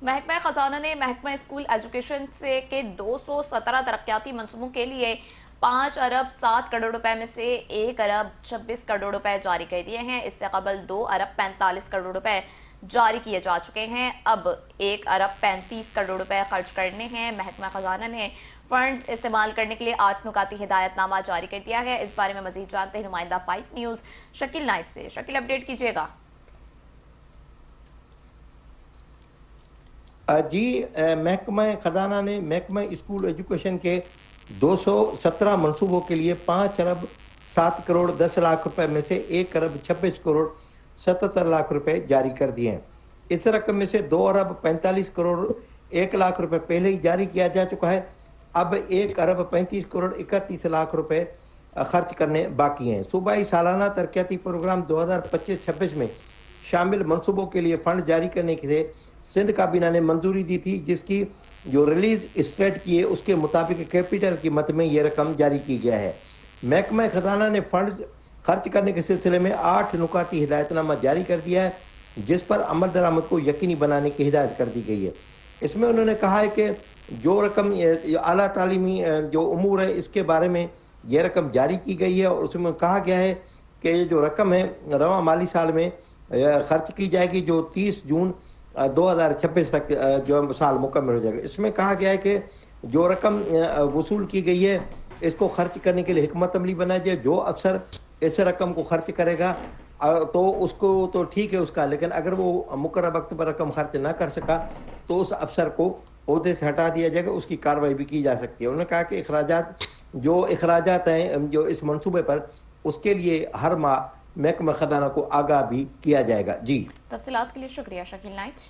महकमा खजाना ने महकमा स्कूल एजुकेशन से के 217 तरक्याती मंसूबों के लिए 5 अरब 7 करोड़ रुपए में से 1 अरब 26 करोड़ रुपए जारी कर दिए हैं। इससे कबल 2 अरब 45 करोड़ रुपए जारी किए जा चुके हैं। अब 1 अरब 35 करोड़ रुपए खर्च करने हैं। महकमा खजाना ने फंड्स इस्तेमाल करने के लिए 8 नुकाती हिदायतनामा जारी कर दिया है। इस बारे में मजीद जानते हैं नुमाइंदा 5 न्यूज शकील नाइट से। शकील, अपडेट कीजिएगा। जी, महकमा खजाना ने महकमा स्कूल एजुकेशन के 217 मनसूबों के लिए 5 अरब 7 करोड़ 10 लाख रुपए में से 1 अरब 26 करोड़ 77 लाख रुपए जारी कर दिए हैं। इस रकम में से 2 अरब 45 करोड़ 1 लाख रुपए पहले ही जारी किया जा चुका है। अब 1 अरब 35 करोड़ 31 लाख रुपए खर्च करने बाकी हैं। सूबाई सालाना तरक्याती प्रोग्राम 2025-26 में शामिल मनसूबों के लिए फंड जारी करने के लिए सिंध काबीना ने मंजूरी दी थी, जिसकी जो रिलीज स्ट्रेटजी है उसके मुताबिक कैपिटल की मद में ये रकम जारी की गया है। महकमा खजाना ने फंड्स खर्च करने के सिलसिले में 8 नुकाती हिदायतनामा जारी कर दिया है, जिस पर अमल दरामद को यकीनी बनाने की हिदायत कर दी गई है। इसमें उन्होंने कहा है कि जो रकम आला तालीमी जो उमूर है इसके बारे में यह रकम जारी की गई है और उसमें कहा गया है कि ये जो रकम है रवा माली साल में खर्च की जाएगी, जो 30 जून 2026 तक जो साल मुकम्मल हो जाएगा। इसमें कहा गया है कि जो रकम वसूल की गई है इसको खर्च करने के लिए हिकमत अमली बनाई जाए। जो अफसर इस रकम को खर्च करेगा तो उसको तो ठीक है उसका, लेकिन अगर वो मुकर्रर वक्त पर रकम खर्च ना कर सका तो उस अफसर को ओहदे से हटा दिया जाएगा, उसकी कार्रवाई भी की जा सकती है। उन्होंने कहा कि अखराजात हैं जो इस मंसूबे पर, उसके लिए हर माह महकमा खजाना को आगाह भी किया जाएगा। जी, तफसीलात के लिए शुक्रिया शकील नाइट।